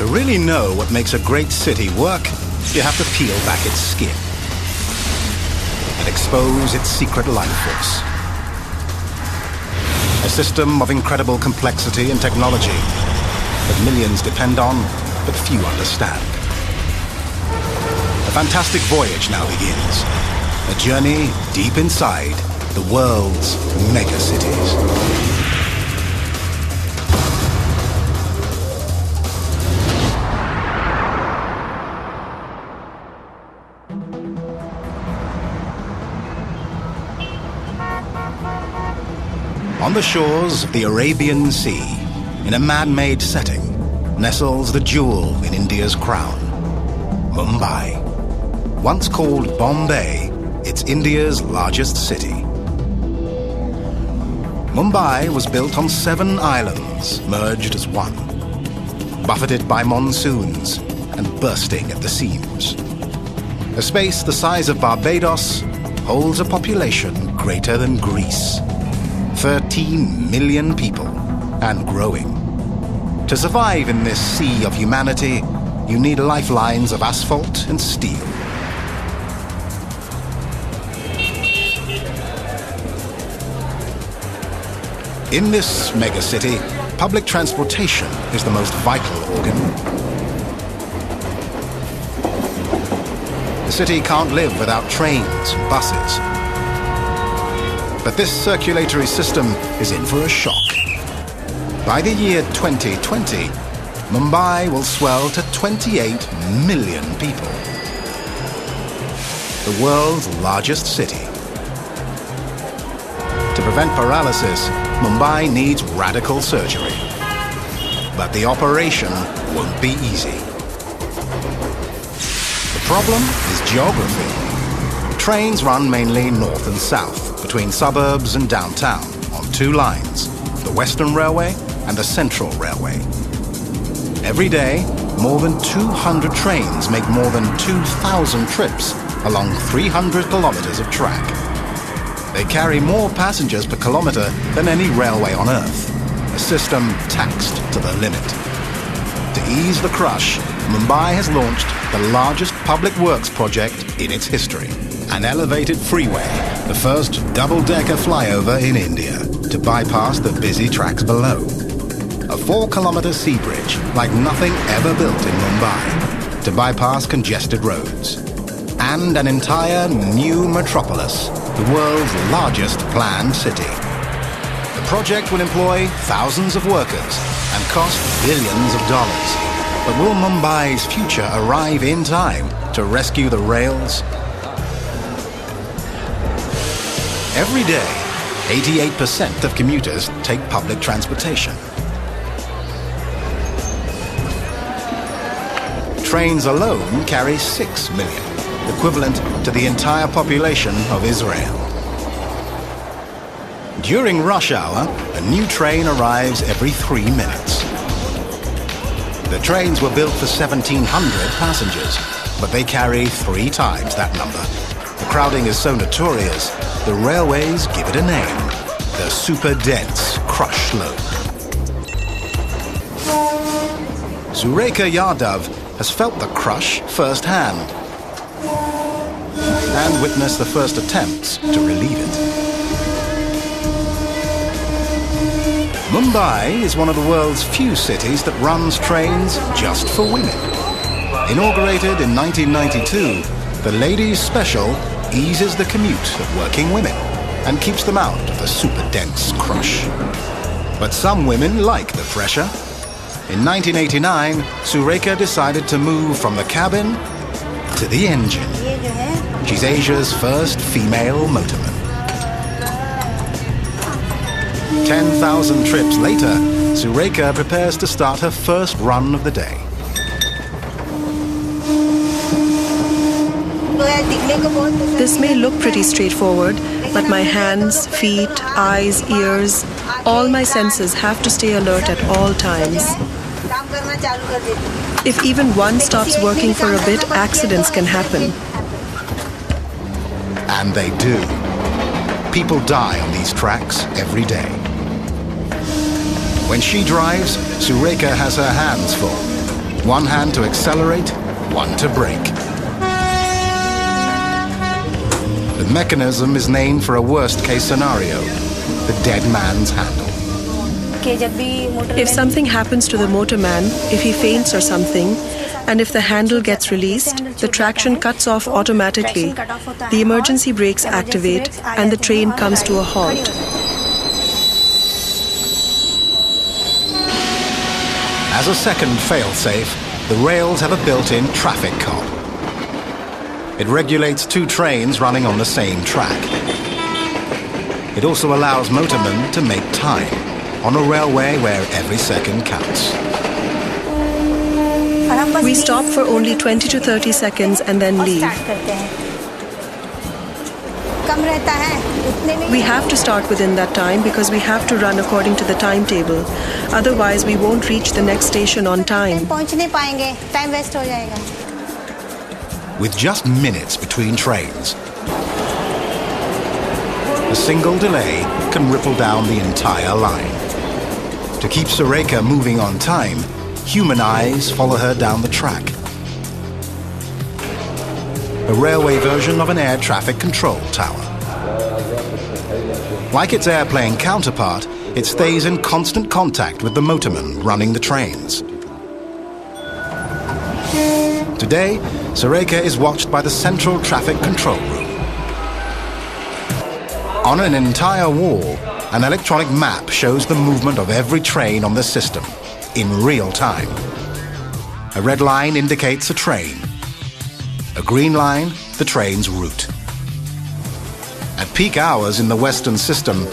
To really know what makes a great city work, you have to peel back its skin and expose its secret life force. A system of incredible complexity and technology that millions depend on, but few understand. A fantastic voyage now begins. A journey deep inside the world's megacities. On the shores of the Arabian Sea, in a man-made setting, nestles the jewel in India's crown, Mumbai. Once called Bombay, it's India's largest city. Mumbai was built on 7 islands, merged as one, buffeted by monsoons and bursting at the seams. A space the size of Barbados holds a population greater than Greece. 13 million people, and growing. To survive in this sea of humanity, you need lifelines of asphalt and steel. In this megacity, public transportation is the most vital organ. The city can't live without trains and buses. But this circulatory system is in for a shock. By the year 2020, Mumbai will swell to 28 million people. The world's largest city. To prevent paralysis, Mumbai needs radical surgery. But the operation won't be easy. The problem is geography. Trains run mainly north and south, between suburbs and downtown, on 2 lines, the Western Railway and the Central Railway. Every day, more than 200 trains make more than 2,000 trips along 300 kilometers of track. They carry more passengers per kilometer than any railway on Earth, a system taxed to the limit. To ease the crush, Mumbai has launched the largest public works project in its history. An elevated freeway, the first double-decker flyover in India, to bypass the busy tracks below. A 4-kilometer sea bridge like nothing ever built in Mumbai, to bypass congested roads. And an entire new metropolis, the world's largest planned city. The project will employ thousands of workers and cost billions of dollars. But will Mumbai's future arrive in time to rescue the rails? Every day, 88% of commuters take public transportation. Trains alone carry 6 million, equivalent to the entire population of Israel. During rush hour, a new train arrives every 3 minutes. The trains were built for 1,700 passengers, but they carry 3 times that number. The crowding is so notorious, the railways give it a name, the super-dense crush load. Surekha Yadav has felt the crush firsthand and witnessed the first attempts to relieve it. Mumbai is one of the world's few cities that runs trains just for women. Inaugurated in 1992, the Ladies Special eases the commute of working women and keeps them out of the super-dense crush. But some women like the pressure. In 1989, Surekha decided to move from the cabin to the engine. She's Asia's first female motorman. 10,000 trips later, Surekha prepares to start her first run of the day. This may look pretty straightforward, but my hands, feet, eyes, ears, all my senses have to stay alert at all times. If even one stops working for a bit, accidents can happen. And they do. People die on these tracks every day. When she drives, Surekha has her hands full. One hand to accelerate, one to brake. The mechanism is named for a worst-case scenario, the dead man's handle. If something happens to the motorman, if he faints or something, and if the handle gets released, the traction cuts off automatically. The emergency brakes activate and the train comes to a halt. As a second fail-safe, the rails have a built-in traffic cop. It regulates two trains running on the same track. It also allows motormen to make time on a railway where every second counts. We stop for only 20 to 30 seconds and then leave. We have to start within that time because we have to run according to the timetable. Otherwise, we won't reach the next station on time. With just minutes between trains, a single delay can ripple down the entire line. To keep Sureka moving on time, human eyes follow her down the track. A railway version of an air traffic control tower. Like its airplane counterpart, it stays in constant contact with the motorman running the trains. Today, Sureka is watched by the Central Traffic Control Room. On an entire wall, an electronic map shows the movement of every train on the system in real time. A red line indicates a train. A green line, the train's route. At peak hours in the Western system,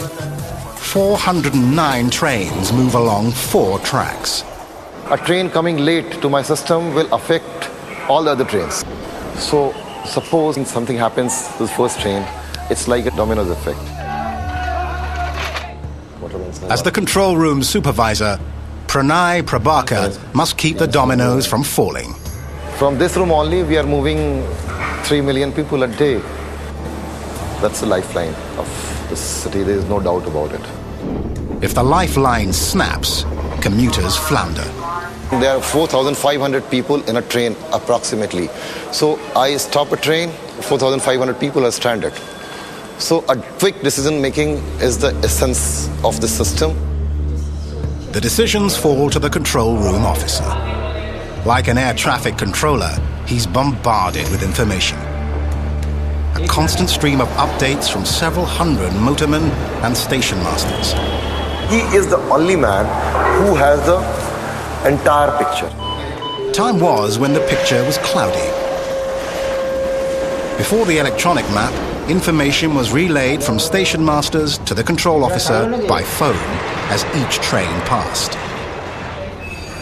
409 trains move along 4 tracks. A train coming late to my system will affect all the other trains. So suppose something happens to the first train, it's like a dominoes effect. As the control room supervisor, Pranay Prabhakar must keep the dominoes from falling. From this room only, we are moving 3 million people a day. That's the lifeline of this city, there is no doubt about it. If the lifeline snaps, commuters flounder. There are 4,500 people in a train approximately. So I stop a train, 4,500 people are stranded. So a quick decision making is the essence of the system. The decisions fall to the control room officer. Like an air traffic controller, he's bombarded with information. A constant stream of updates from several hundred motormen and station masters. He is the only man who has the entire picture. Time was when the picture was cloudy. Before the electronic map, information was relayed from station masters to the control officer by phone as each train passed.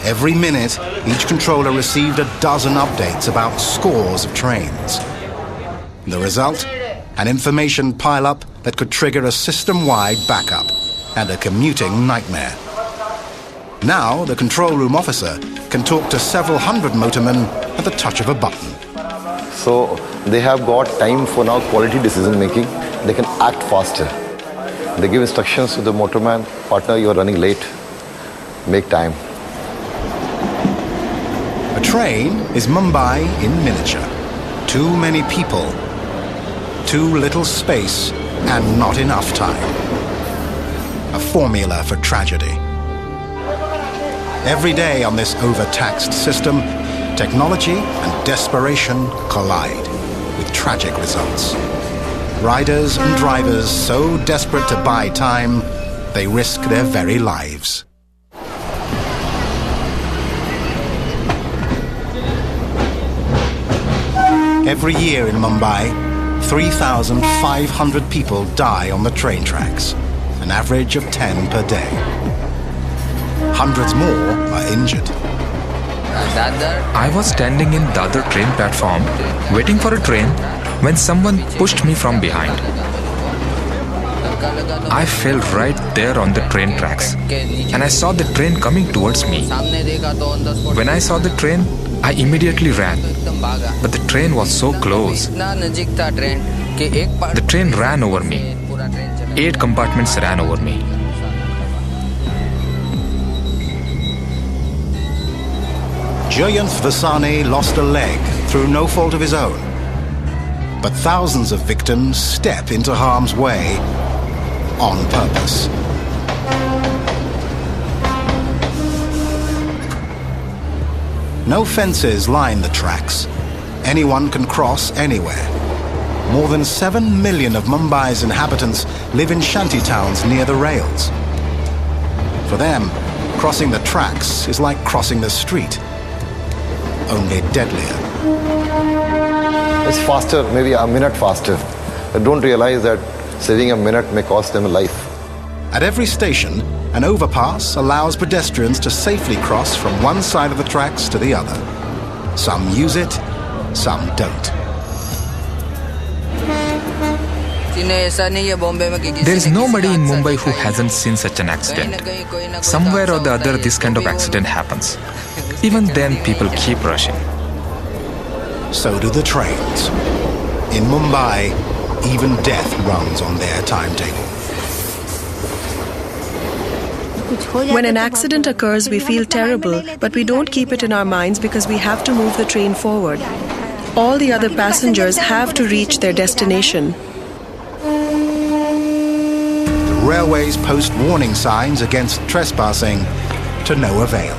Every minute, each controller received a dozen updates about scores of trains. The result? An information pile-up that could trigger a system-wide backup and a commuting nightmare. Now, the control room officer can talk to several hundred motormen at the touch of a button. So they have got time for now quality decision making. They can act faster. They give instructions to the motorman, partner, you are running late, make time. A train is Mumbai in miniature. Too many people, too little space, and not enough time. A formula for tragedy. Every day on this overtaxed system, technology and desperation collide with tragic results. Riders and drivers so desperate to buy time, they risk their very lives. Every year in Mumbai, 3,500 people die on the train tracks, an average of 10 per day. Hundreds more are injured. I was standing in the other train platform, waiting for a train, when someone pushed me from behind. I fell right there on the train tracks, and I saw the train coming towards me. When I saw the train, I immediately ran, but the train was so close. The train ran over me. 8 compartments ran over me. Jayanth Vasani lost a leg through no fault of his own. But thousands of victims step into harm's way on purpose. No fences line the tracks. Anyone can cross anywhere. More than 7 million of Mumbai's inhabitants live in shanty towns near the rails. For them, crossing the tracks is like crossing the street, only deadlier. It's faster, maybe a minute faster. They don't realize that saving a minute may cost them a life. At every station, an overpass allows pedestrians to safely cross from one side of the tracks to the other. Some use it, some don't. There is nobody in Mumbai who hasn't seen such an accident. Somewhere or the other, this kind of accident happens. Even then, people keep rushing. So do the trains. In Mumbai, even death runs on their timetable. When an accident occurs, we feel terrible, but we don't keep it in our minds because we have to move the train forward. All the other passengers have to reach their destination. The railways post warning signs against trespassing to no avail.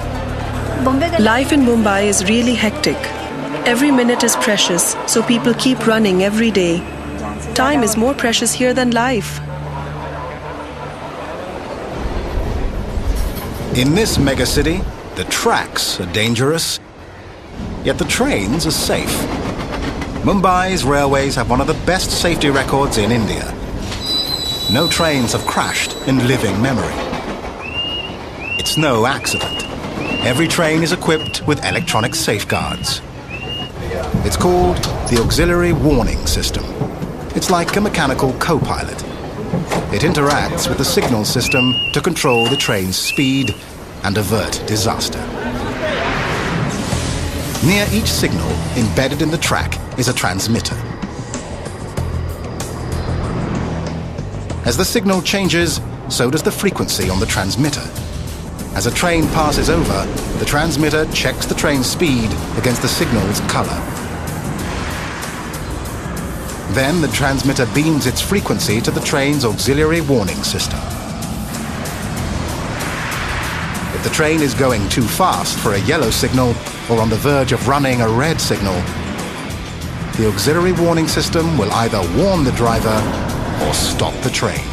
Life in Mumbai is really hectic. Every minute is precious, so people keep running every day. Time is more precious here than life. In this megacity, the tracks are dangerous, yet the trains are safe. Mumbai's railways have one of the best safety records in India. No trains have crashed in living memory. It's no accident. Every train is equipped with electronic safeguards. It's called the auxiliary warning system. It's like a mechanical co-pilot. It interacts with the signal system to control the train's speed and avert disaster. Near each signal, embedded in the track, is a transmitter. As the signal changes, so does the frequency on the transmitter. As a train passes over, the transmitter checks the train's speed against the signal's color. Then the transmitter beams its frequency to the train's auxiliary warning system. If the train is going too fast for a yellow signal or on the verge of running a red signal, the auxiliary warning system will either warn the driver or stop the train.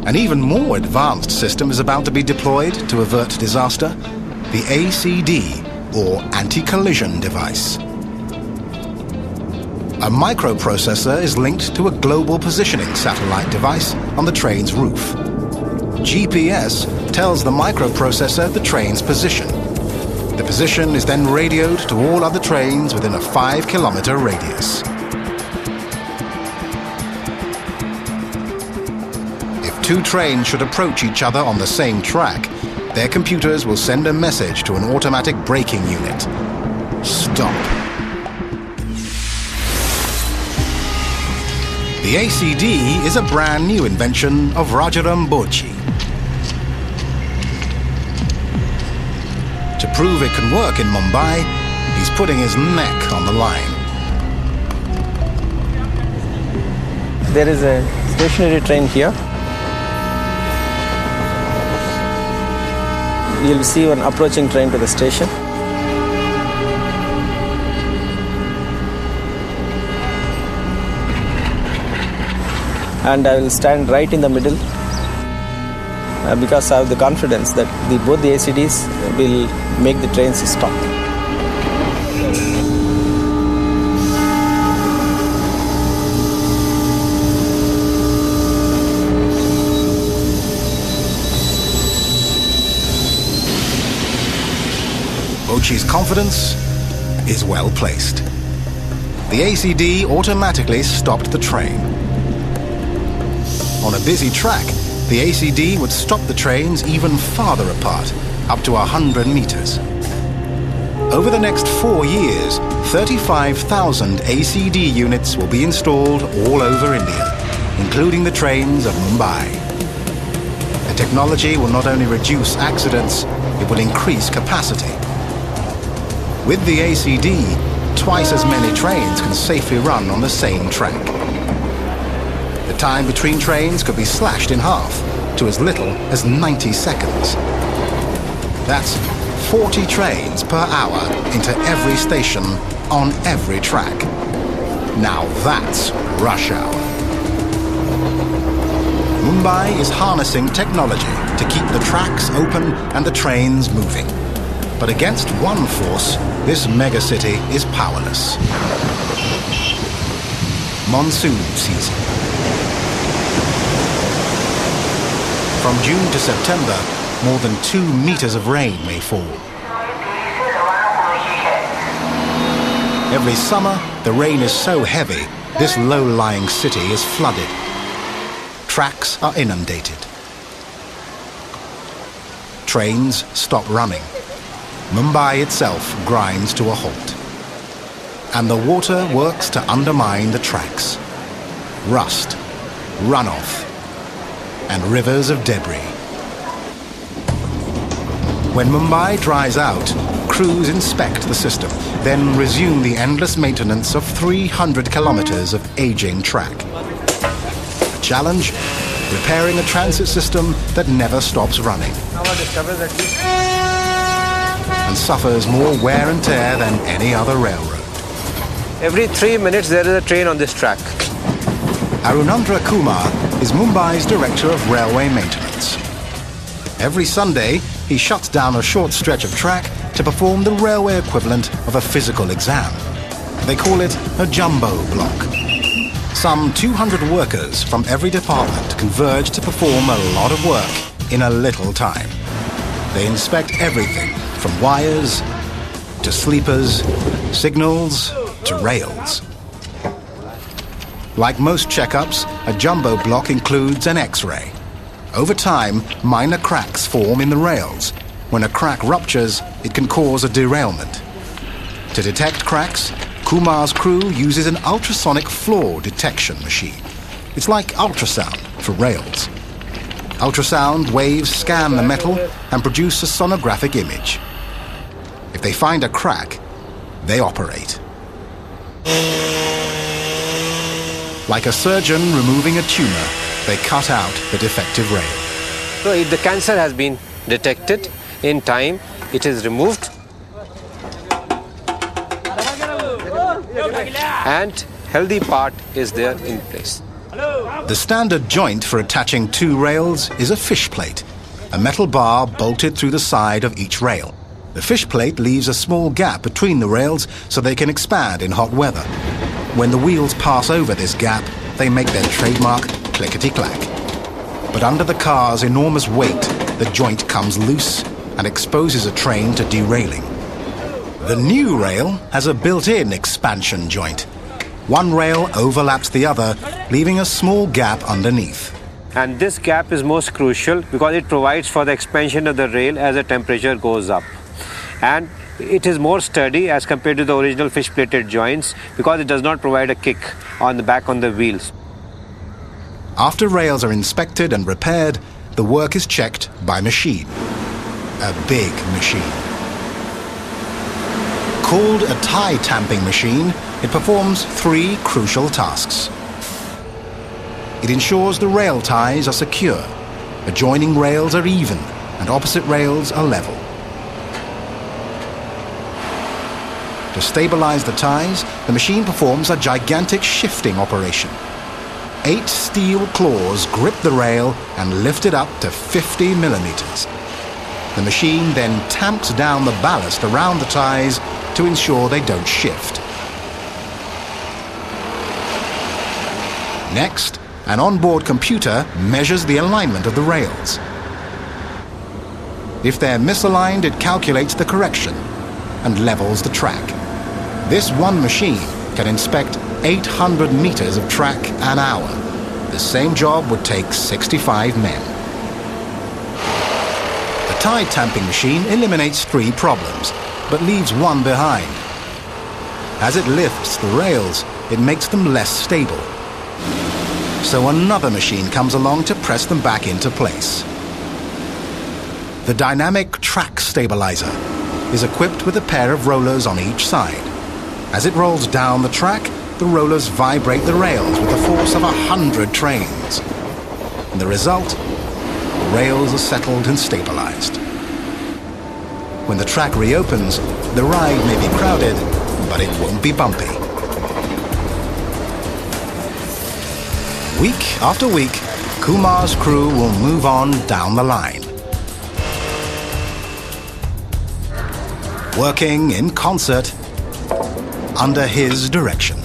An even more advanced system is about to be deployed to avert disaster, the ACD, or anti-collision device. A microprocessor is linked to a global positioning satellite device on the train's roof. GPS tells the microprocessor the train's position. The position is then radioed to all other trains within a 5-kilometer radius. If two trains should approach each other on the same track, their computers will send a message to an automatic braking unit. Stop. The ACD is a brand new invention of Rajaram Bochi. To prove it can work in Mumbai, he's putting his neck on the line. There is a stationary train here. You'll see an approaching train to the station. And I will stand right in the middle because I have the confidence that both the ACDs will make the trains stop. Bochi's confidence is well placed. The ACD automatically stopped the train. On a busy track, the ACD would stop the trains even farther apart, up to 100 meters. Over the next 4 years, 35,000 ACD units will be installed all over India, including the trains of Mumbai. The technology will not only reduce accidents, it will increase capacity. With the ACD, twice as many trains can safely run on the same track. The time between trains could be slashed in half to as little as 90 seconds. That's 40 trains per hour into every station on every track. Now that's rush hour. Mumbai is harnessing technology to keep the tracks open and the trains moving. But against one force, this megacity is powerless. Monsoon season. From June to September, more than 2 meters of rain may fall. Every summer, the rain is so heavy, this low-lying city is flooded. Tracks are inundated. Trains stop running. Mumbai itself grinds to a halt. And the water works to undermine the tracks. Rust, runoff, and rivers of debris. When Mumbai dries out, crews inspect the system, then resume the endless maintenance of 300 kilometers of aging track. The challenge? Repairing a transit system that never stops running and suffers more wear and tear than any other railroad. Every 3 minutes there is a train on this track. Arunandra Kumar is Mumbai's Director of Railway Maintenance. Every Sunday, he shuts down a short stretch of track to perform the railway equivalent of a physical exam. They call it a jumbo block. Some 200 workers from every department converge to perform a lot of work in a little time. They inspect everything from wires to sleepers, signals to rails. Like most checkups, a jumbo block includes an X-ray. Over time, minor cracks form in the rails. When a crack ruptures, it can cause a derailment. To detect cracks, Kumar's crew uses an ultrasonic flaw detection machine. It's like ultrasound for rails. Ultrasound waves scan the metal and produce a sonographic image. If they find a crack, they operate. Like a surgeon removing a tumor, they cut out the defective rail. So if the cancer has been detected in time, it is removed and healthy part is there in place. The standard joint for attaching 2 rails is a fish plate, a metal bar bolted through the side of each rail. The fish plate leaves a small gap between the rails so they can expand in hot weather. When the wheels pass over this gap, they make their trademark clickety-clack. But under the car's enormous weight, the joint comes loose and exposes a train to derailing. The new rail has a built-in expansion joint. One rail overlaps the other, leaving a small gap underneath. And this gap is most crucial because it provides for the expansion of the rail as the temperature goes up. And it is more sturdy as compared to the original fish-plated joints because it does not provide a kick on the back on the wheels. After rails are inspected and repaired, the work is checked by machine. A big machine. Called a tie tamping machine, it performs 3 crucial tasks. It ensures the rail ties are secure, adjoining rails are even, and opposite rails are level. To stabilize the ties, the machine performs a gigantic shifting operation. 8 steel claws grip the rail and lift it up to 50 millimeters. The machine then tamps down the ballast around the ties to ensure they don't shift. Next, an onboard computer measures the alignment of the rails. If they're misaligned, it calculates the correction and levels the track. This one machine can inspect 800 meters of track an hour. The same job would take 65 men. The tie tamping machine eliminates 3 problems, but leaves one behind. As it lifts the rails, it makes them less stable. So another machine comes along to press them back into place. The dynamic track stabilizer is equipped with a pair of rollers on each side. As it rolls down the track, the rollers vibrate the rails with the force of 100 trains. And the result? The rails are settled and stabilized. When the track reopens, the ride may be crowded, but it won't be bumpy. Week after week, Kumar's crew will move on down the line. Working in concert under his direction.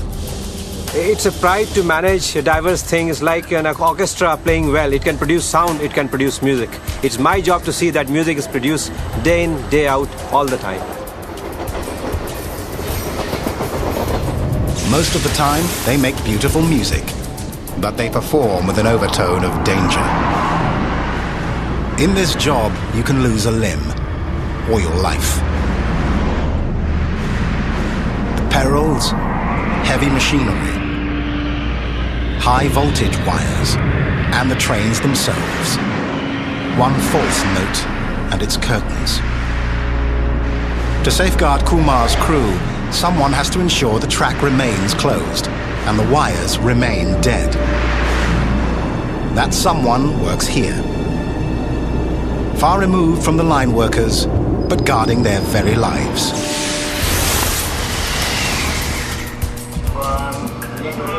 It's a pride to manage diverse things like an orchestra playing well. It can produce sound, it can produce music. It's my job to see that music is produced day in, day out, all the time. Most of the time, they make beautiful music, but they perform with an overtone of danger. In this job, you can lose a limb or your life. The perils, heavy machinery, high voltage wires, and the trains themselves. One false note and it's curtains. To safeguard Kumar's crew, someone has to ensure the track remains closed and the wires remain dead. That someone works here. Far removed from the line workers, but guarding their very lives.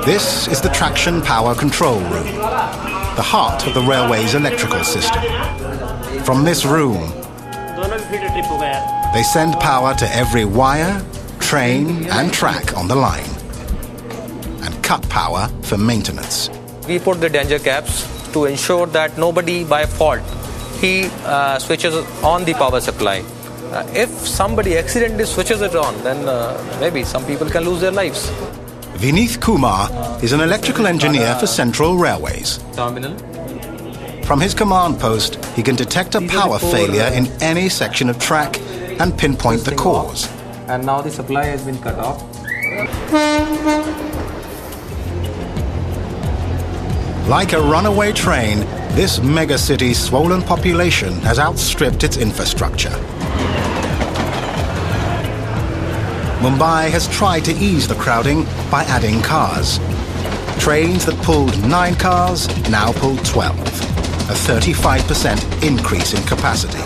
This is the traction power control room, the heart of the railway's electrical system. From this room, they send power to every wire, train and track on the line, and cut power for maintenance. We put the danger caps to ensure that nobody by fault he switches on the power supply. If somebody accidentally switches it on, then maybe some people can lose their lives. Vineeth Kumar is an electrical engineer for Central Railways. From his command post, he can detect a power failure in any section of track and pinpoint the cause. And now the supply has been cut off. Like a runaway train, this megacity's swollen population has outstripped its infrastructure. Mumbai has tried to ease the crowding by adding cars. Trains that pulled 9 cars now pull 12, a 35% increase in capacity.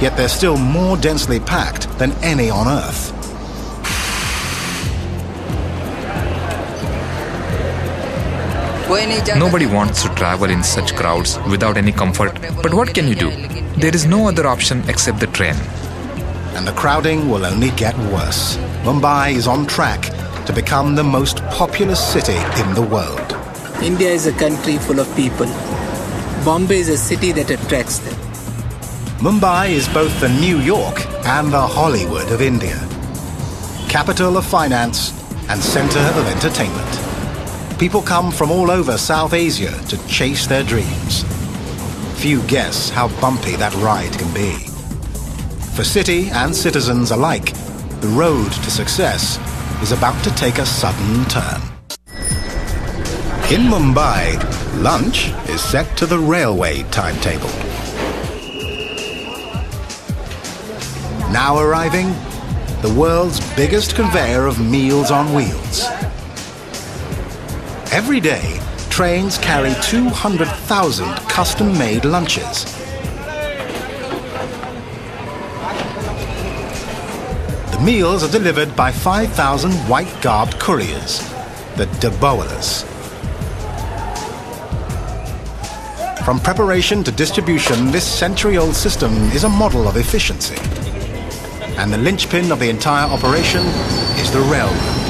Yet they're still more densely packed than any on Earth. Nobody wants to travel in such crowds without any comfort. But what can you do? There is no other option except the train. And the crowding will only get worse. Mumbai is on track to become the most populous city in the world. India is a country full of people. Bombay is a city that attracts them. Mumbai is both the New York and the Hollywood of India. Capital of finance and center of entertainment. People come from all over South Asia to chase their dreams. Few guess how bumpy that ride can be. For city and citizens alike, the road to success is about to take a sudden turn. In Mumbai, lunch is set to the railway timetable. Now arriving, the world's biggest conveyor of meals on wheels. Every day, trains carry 200,000 custom-made lunches. The meals are delivered by 5,000 white-garbed couriers, the dabowalas. From preparation to distribution, this century-old system is a model of efficiency. And the linchpin of the entire operation is the railroad.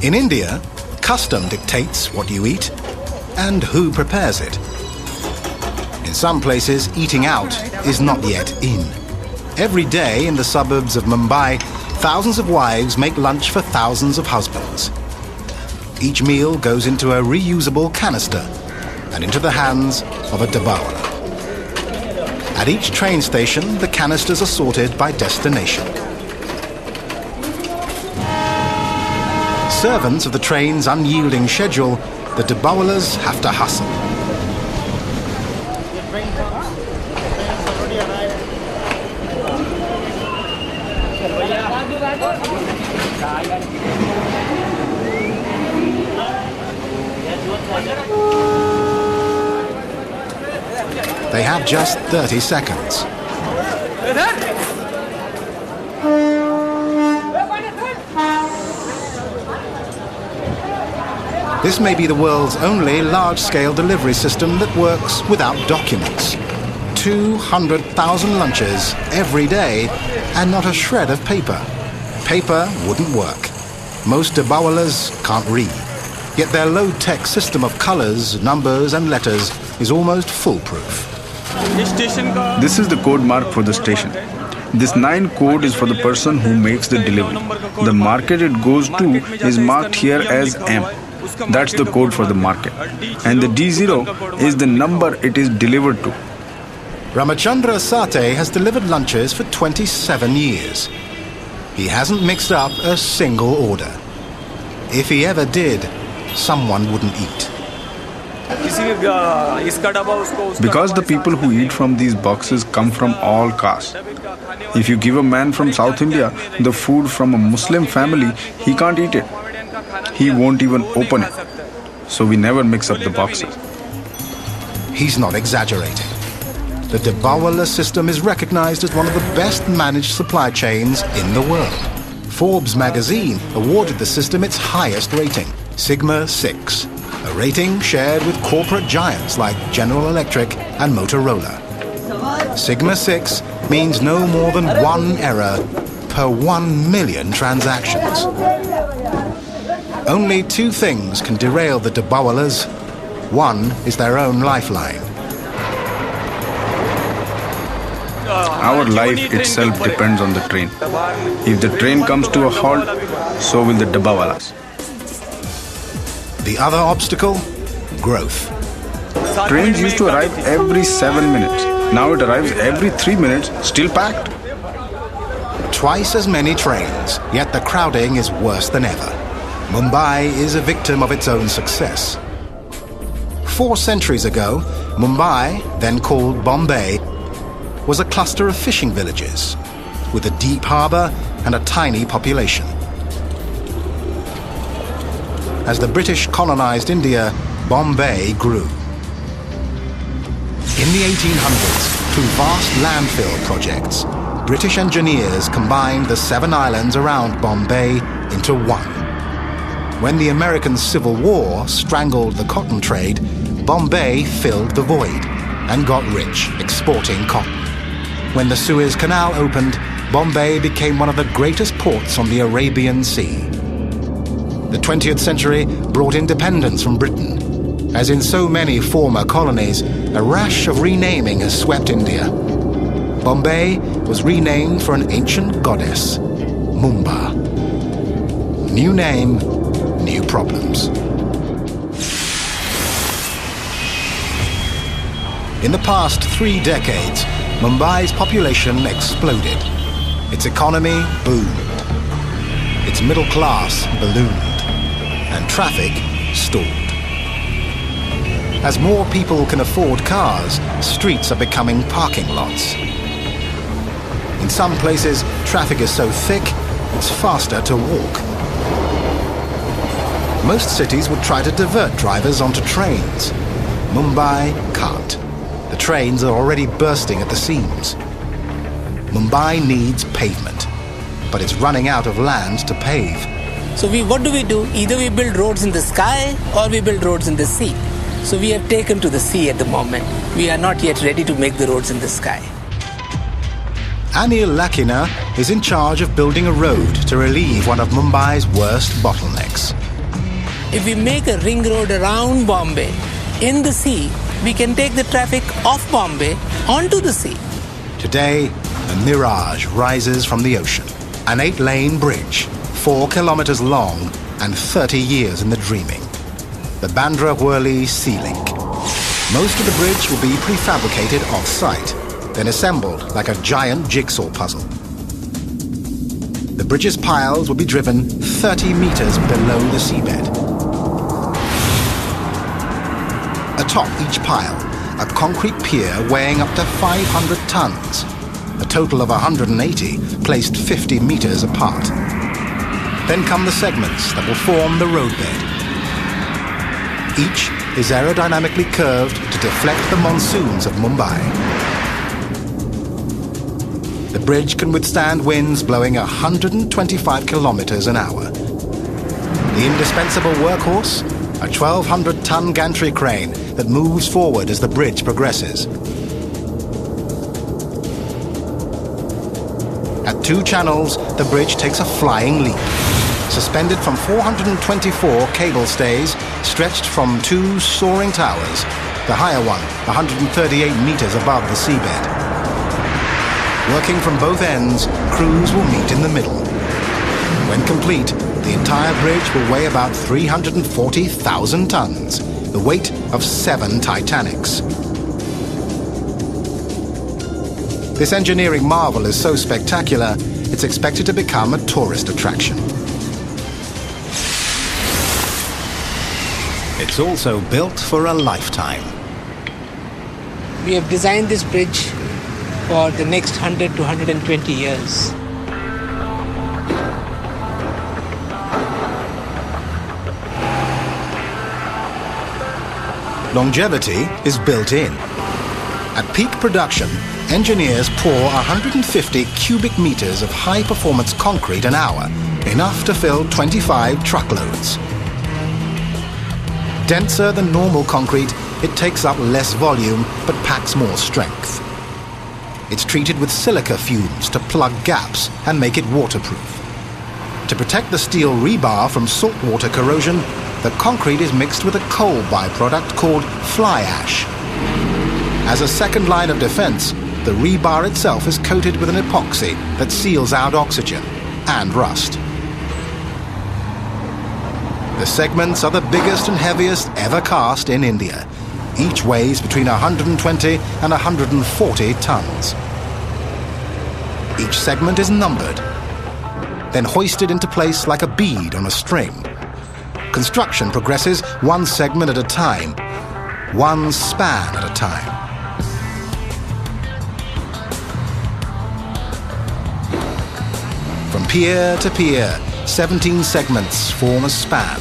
In India, custom dictates what you eat and who prepares it. In some places, eating out is not yet in. Every day in the suburbs of Mumbai, thousands of wives make lunch for thousands of husbands. Each meal goes into a reusable canister and into the hands of a dabawala. At each train station, the canisters are sorted by destination. Servants of the train's unyielding schedule, the dabawalas have to hustle. They have just 30 seconds. This may be the world's only large-scale delivery system that works without documents. 200,000 lunches every day and not a shred of paper. Paper wouldn't work. Most Dabawalas can't read. Yet their low-tech system of colors, numbers and letters is almost foolproof. This is the code mark for the station. This 9 code is for the person who makes the delivery. The market it goes to is marked here as M. That's the code for the market. And the D0 is the number it is delivered to. Ramachandra Sate has delivered lunches for 27 years. He hasn't mixed up a single order. If he ever did, someone wouldn't eat. Because the people who eat from these boxes come from all castes. If you give a man from South India the food from a Muslim family, he can't eat it. He won't even open it. So we never mix up the boxes. He's not exaggerating. The Dabawala system is recognized as one of the best managed supply chains in the world. Forbes magazine awarded the system its highest rating, Sigma 6, a rating shared with corporate giants like General Electric and Motorola. Sigma 6 means no more than one error per 1 million transactions. Only 2 things can derail the Dabawalas. One is their own lifeline. Our life itself depends on the train. If the train comes to a halt, so will the Dabawalas. The other obstacle? Growth. Trains used to arrive every 7 minutes. Now it arrives every 3 minutes, still packed. Twice as many trains, yet the crowding is worse than ever. Mumbai is a victim of its own success. 4 centuries ago, Mumbai, then called Bombay, was a cluster of fishing villages with a deep harbour and a tiny population. As the British colonised India, Bombay grew. In the 1800s, through vast landfill projects, British engineers combined the 7 islands around Bombay into one. When the American Civil War strangled the cotton trade, Bombay filled the void and got rich exporting cotton. When the Suez Canal opened, Bombay became one of the greatest ports on the Arabian Sea. The 20th century brought independence from Britain. As in so many former colonies, a rash of renaming has swept India. Bombay was renamed for an ancient goddess, Mumba. New name, new problems. In the past 3 decades, Mumbai's population exploded. Its economy boomed. Its middle class ballooned. And traffic stalled. As more people can afford cars, streets are becoming parking lots. In some places, traffic is so thick, it's faster to walk. Most cities would try to divert drivers onto trains. Mumbai can't. The trains are already bursting at the seams. Mumbai needs pavement, but it's running out of land to pave. So what do? Either we build roads in the sky or we build roads in the sea. So we have taken to the sea at the moment. We are not yet ready to make the roads in the sky. Anil Lakina is in charge of building a road to relieve one of Mumbai's worst bottlenecks. If we make a ring road around Bombay in the sea, we can take the traffic off Bombay onto the sea. Today, a mirage rises from the ocean. An 8-lane bridge, 4 kilometers long and 30 years in the dreaming. The Bandra-Worli Sea Link. Most of the bridge will be prefabricated off-site, then assembled like a giant jigsaw puzzle. The bridge's piles will be driven 30 meters below the seabed. Atop each pile, a concrete pier weighing up to 500 tons, a total of 180 placed 50 meters apart. Then come the segments that will form the roadbed. Each is aerodynamically curved to deflect the monsoons of Mumbai. The bridge can withstand winds blowing 125 kilometers an hour. The indispensable workhorse, a 1,200-ton gantry crane that moves forward as the bridge progresses. At 2 channels, the bridge takes a flying leap. Suspended from 424 cable stays stretched from 2 soaring towers, the higher one 138 meters above the seabed. Working from both ends, crews will meet in the middle. When complete, the entire bridge will weigh about 340,000 tons, the weight of 7 Titanics. This engineering marvel is so spectacular, it's expected to become a tourist attraction. It's also built for a lifetime. We have designed this bridge for the next 100 to 120 years. Longevity is built in. At peak production, engineers pour 150 cubic meters of high-performance concrete an hour, enough to fill 25 truckloads. Denser than normal concrete, it takes up less volume but packs more strength. It's treated with silica fumes to plug gaps and make it waterproof. To protect the steel rebar from saltwater corrosion, the concrete is mixed with a coal byproduct called fly ash. As a second line of defense, the rebar itself is coated with an epoxy that seals out oxygen and rust. The segments are the biggest and heaviest ever cast in India. Each weighs between 120 and 140 tons. Each segment is numbered, then hoisted into place like a bead on a string. Construction progresses 1 segment at a time, 1 span at a time. From pier to pier, 17 segments form a span.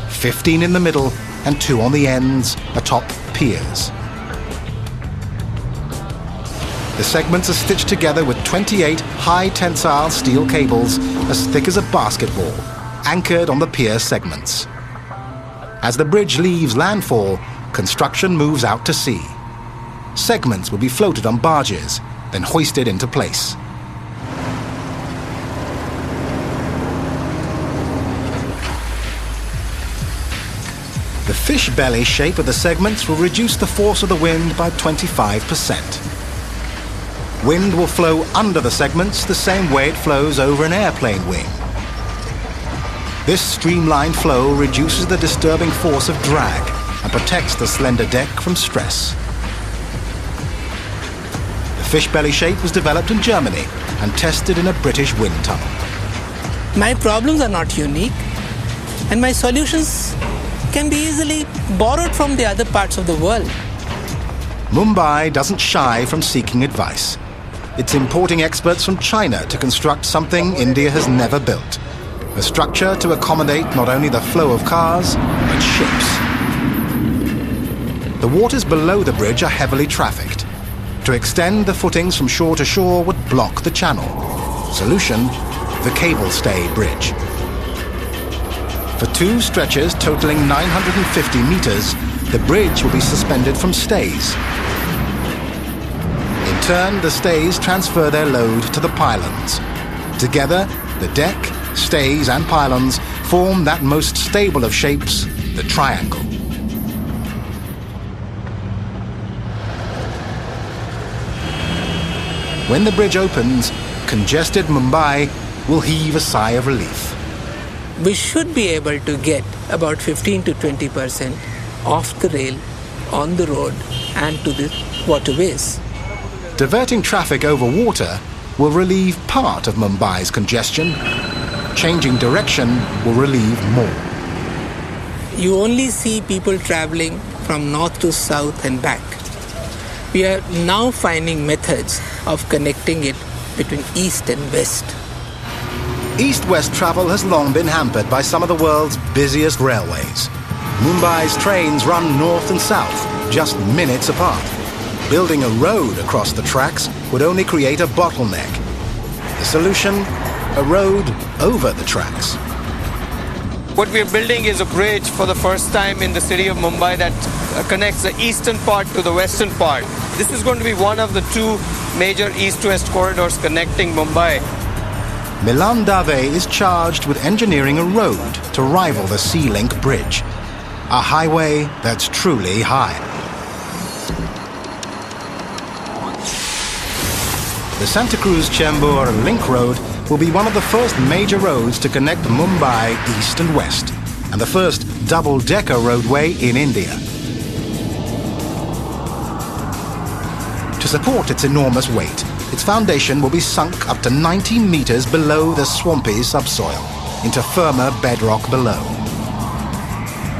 15 in the middle and 2 on the ends atop piers. The segments are stitched together with 28 high-tensile steel cables as thick as a basketball, anchored on the pier segments. As the bridge leaves landfall, construction moves out to sea. Segments will be floated on barges, then hoisted into place. The fish belly shape of the segments will reduce the force of the wind by 25%. Wind will flow under the segments the same way it flows over an airplane wing. This streamlined flow reduces the disturbing force of drag and protects the slender deck from stress. The fish belly shape was developed in Germany and tested in a British wind tunnel. My problems are not unique, and my solutions can be easily borrowed from the other parts of the world. Mumbai doesn't shy from seeking advice. It's importing experts from China to construct something India has never built. A structure to accommodate not only the flow of cars, but ships. The waters below the bridge are heavily trafficked. To extend the footings from shore to shore would block the channel. Solution, the cable stay bridge. For 2 stretches totaling 950 meters, the bridge will be suspended from stays. In turn, the stays transfer their load to the pylons. Together, the deck, stays and pylons form that most stable of shapes, the triangle. When the bridge opens, congested Mumbai will heave a sigh of relief. We should be able to get about 15 to 20% off the rail, on the road and to the waterways. Diverting traffic over water will relieve part of Mumbai's congestion. Changing direction will relieve more. You only see people traveling from north to south and back. We are now finding methods of connecting it between east and west. East-west travel has long been hampered by some of the world's busiest railways. Mumbai's trains run north and south, just minutes apart. Building a road across the tracks would only create a bottleneck. The solution? A road over the tracks. What we're building is a bridge for the first time in the city of Mumbai that connects the eastern part to the western part. This is going to be one of the two major east-west corridors connecting Mumbai. Milan Dave is charged with engineering a road to rival the Sea Link bridge. A highway that's truly high. The Santa Cruz-Chembur Link Road will be one of the first major roads to connect Mumbai east and west, and the first double-decker roadway in India. To support its enormous weight, its foundation will be sunk up to 90 meters below the swampy subsoil, into firmer bedrock below.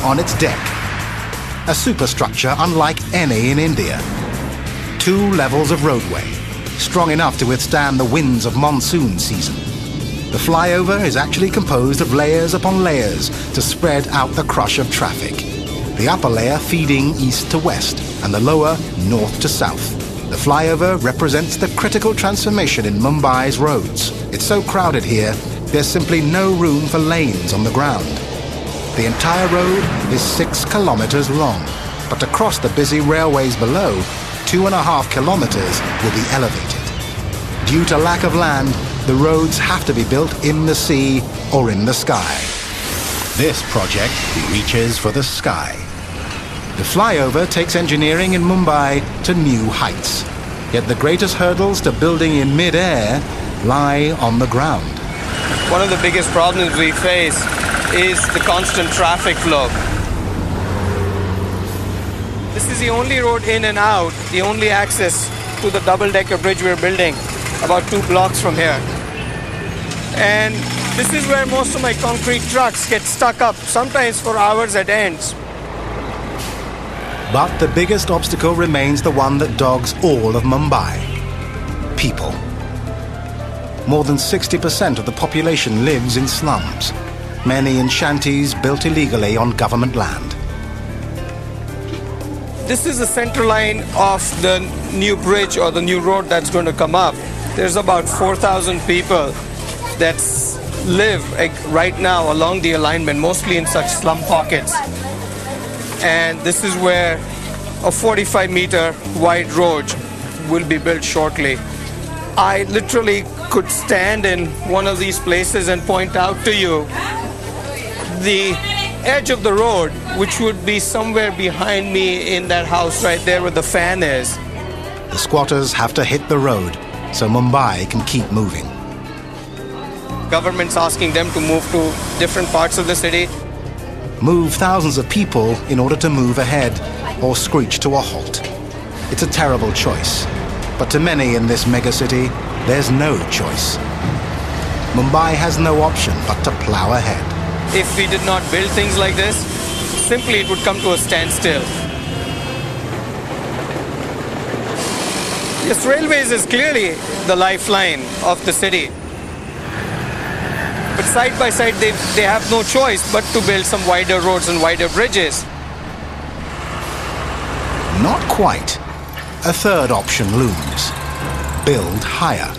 On its deck, a superstructure unlike any in India. 2 levels of roadway, strong enough to withstand the winds of monsoon season. The flyover is actually composed of layers upon layers to spread out the crush of traffic. The upper layer feeding east to west, and the lower north to south. The flyover represents the critical transformation in Mumbai's roads. It's so crowded here, there's simply no room for lanes on the ground. The entire road is 6 kilometers long, but to cross the busy railways below, 2.5 kilometers will be elevated. Due to lack of land, the roads have to be built in the sea or in the sky. This project reaches for the sky. The flyover takes engineering in Mumbai to new heights. Yet the greatest hurdles to building in mid-air lie on the ground. One of the biggest problems we face is the constant traffic flow. This is the only road in and out, the only access to the double-decker bridge we're building, about 2 blocks from here. And this is where most of my concrete trucks get stuck up, sometimes for hours at ends. But the biggest obstacle remains the one that dogs all of Mumbai: people. More than 60% of the population lives in slums, many in shanties built illegally on government land. This is the center line of the new bridge or the new road that's going to come up. There's about 4,000 people that live right now along the alignment, mostly in such slum pockets. And this is where a 45-meter wide road will be built shortly. I literally could stand in one of these places and point out to you the edge of the road, which would be somewhere behind me in that house right there where the fan is. The squatters have to hit the road so Mumbai can keep moving. Government's asking them to move to different parts of the city. Move thousands of people in order to move ahead or screech to a halt. It's a terrible choice, but to many in this megacity, there's no choice. Mumbai has no option but to plow ahead. If we did not build things like this, simply it would come to a standstill. Yes, railways is clearly the lifeline of the city. But side by side, they have no choice but to build some wider roads and wider bridges. Not quite. A third option looms. Build higher.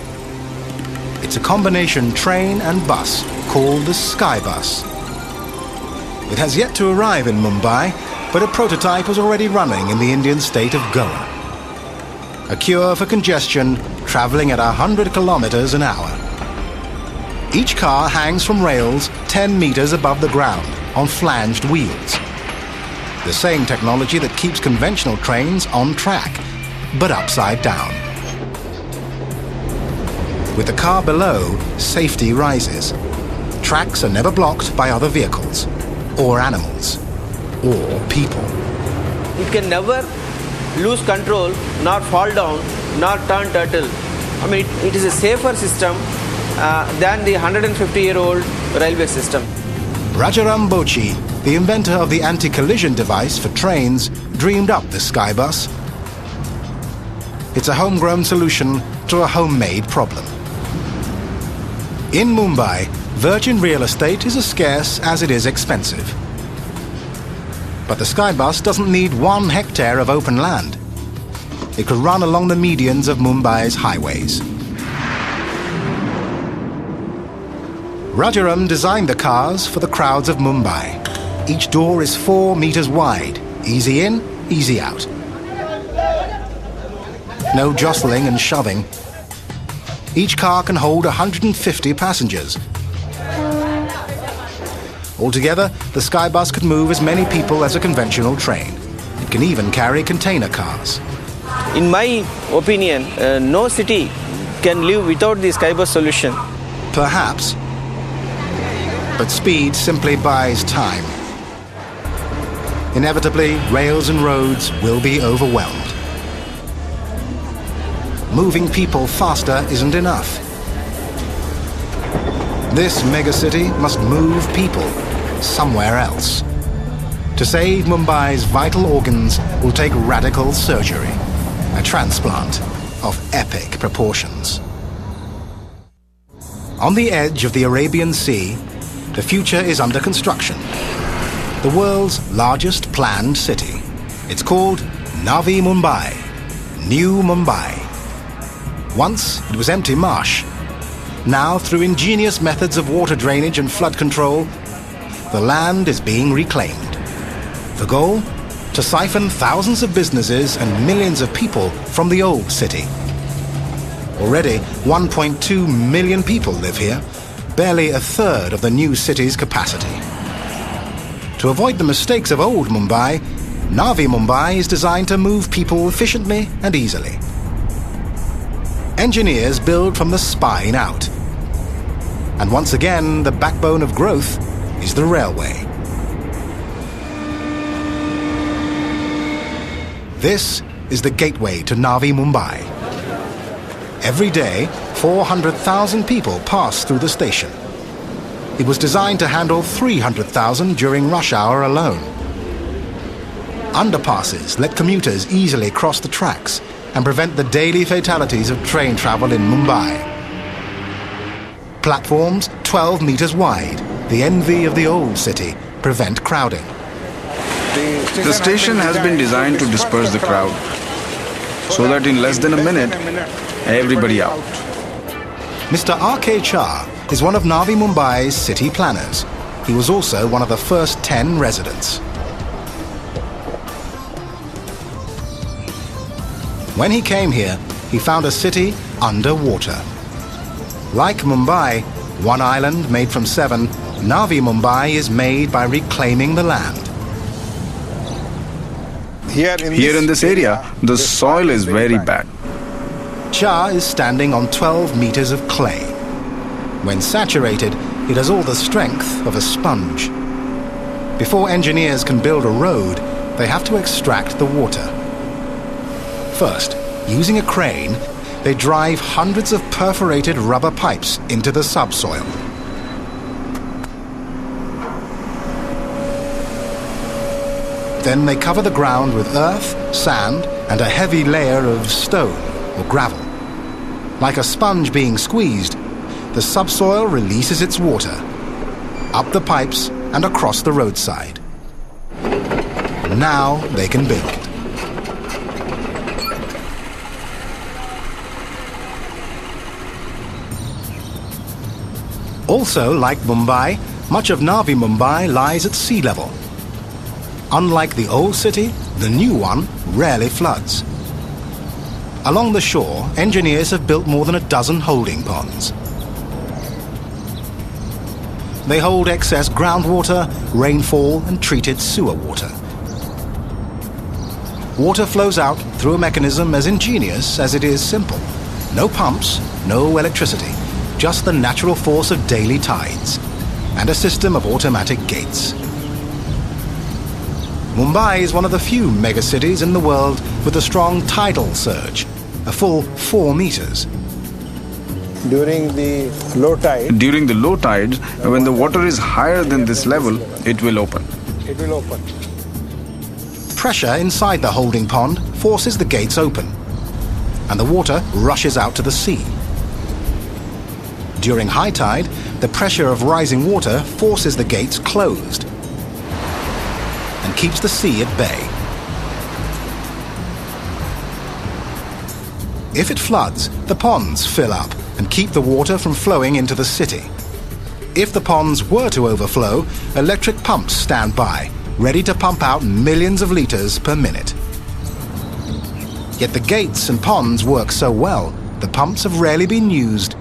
It's a combination train and bus called the Sky Bus. It has yet to arrive in Mumbai, but a prototype is already running in the Indian state of Goa. A cure for congestion, traveling at 100 kilometers an hour. Each car hangs from rails 10 meters above the ground on flanged wheels. The same technology that keeps conventional trains on track, but upside down. With the car below, safety rises. Tracks are never blocked by other vehicles, or animals, or people. It can never lose control, nor fall down, nor turn turtle. I mean, it is a safer system than the 150-year-old railway system. Rajaram Bochi, the inventor of the anti-collision device for trains, dreamed up the Skybus. It's a homegrown solution to a homemade problem. In Mumbai, virgin real estate is as scarce as it is expensive. But the Skybus doesn't need 1 hectare of open land. It could run along the medians of Mumbai's highways. Rajaram designed the cars for the crowds of Mumbai. Each door is 4 meters wide. Easy in, easy out. No jostling and shoving. Each car can hold 150 passengers. Altogether, the Skybus could move as many people as a conventional train. It can even carry container cars. In my opinion, no city can live without the Skybus solution. Perhaps. But speed simply buys time. Inevitably, rails and roads will be overwhelmed. Moving people faster isn't enough. This megacity must move people somewhere else. To save Mumbai's vital organs will take radical surgery, a transplant of epic proportions. On the edge of the Arabian Sea, the future is under construction. The world's largest planned city. It's called Navi Mumbai, New Mumbai. Once it was empty marsh. Now, through ingenious methods of water drainage and flood control, the land is being reclaimed. The goal? To siphon thousands of businesses and millions of people from the old city. Already, 1.2 million people live here, barely a third of the new city's capacity. To avoid the mistakes of old Mumbai, Navi Mumbai is designed to move people efficiently and easily. Engineers build from the spine out. And once again, the backbone of growth is the railway. This is the gateway to Navi Mumbai. Every day, 400,000 people pass through the station. It was designed to handle 300,000 during rush hour alone. Underpasses let commuters easily cross the tracks and prevent the daily fatalities of train travel in Mumbai. Platforms 12 meters wide, the envy of the old city, prevent crowding. The station has been designed to disperse the crowd, so that in less than a minute, everybody out. Mr. R.K. Char is one of Navi Mumbai's city planners. He was also one of the first 10 residents. When he came here, he found a city underwater. Like Mumbai, one island made from 7, Navi Mumbai is made by reclaiming the land. Here in this area, the soil is very bad. Char is standing on 12 meters of clay. When saturated, it has all the strength of a sponge. Before engineers can build a road, they have to extract the water. First, using a crane, they drive hundreds of perforated rubber pipes into the subsoil. Then they cover the ground with earth, sand, and a heavy layer of stone or gravel. Like a sponge being squeezed, the subsoil releases its water, up the pipes and across the roadside. Now they can build. Also, like Mumbai, much of Navi Mumbai lies at sea level. Unlike the old city, the new one rarely floods. Along the shore, engineers have built more than a dozen holding ponds. They hold excess groundwater, rainfall, and treated sewer water. Water flows out through a mechanism as ingenious as it is simple. No pumps, no electricity, just the natural force of daily tides, and a system of automatic gates. Mumbai is one of the few megacities in the world with a strong tidal surge, a full 4 meters. During the low tide. During the low tides, when the water is higher than this level, it will open. It will open. Pressure inside the holding pond forces the gates open, and the water rushes out to the sea. During high tide, the pressure of rising water forces the gates closed and keeps the sea at bay. If it floods, the ponds fill up and keep the water from flowing into the city. If the ponds were to overflow, electric pumps stand by, ready to pump out millions of litres per minute. Yet the gates and ponds work so well, the pumps have rarely been used.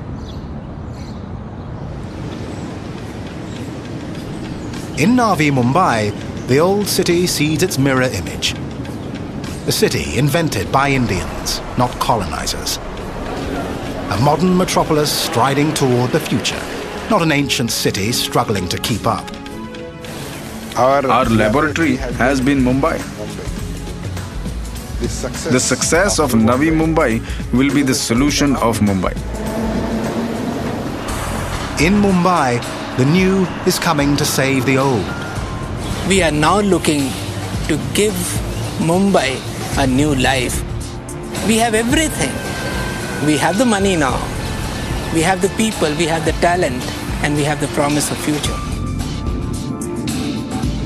In Navi Mumbai, the old city sees its mirror image. A city invented by Indians, not colonizers. A modern metropolis striding toward the future, not an ancient city struggling to keep up. Our laboratory has been Mumbai. The success of Navi Mumbai will be the solution of Mumbai. In Mumbai, the new is coming to save the old. We are now looking to give Mumbai a new life. We have everything. We have the money now. We have the people, we have the talent, and we have the promise of future.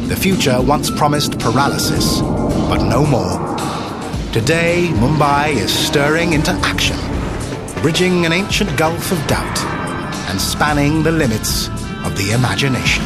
The future once promised paralysis, but no more. Today, Mumbai is stirring into action, bridging an ancient gulf of doubt and spanning the limits of the imagination.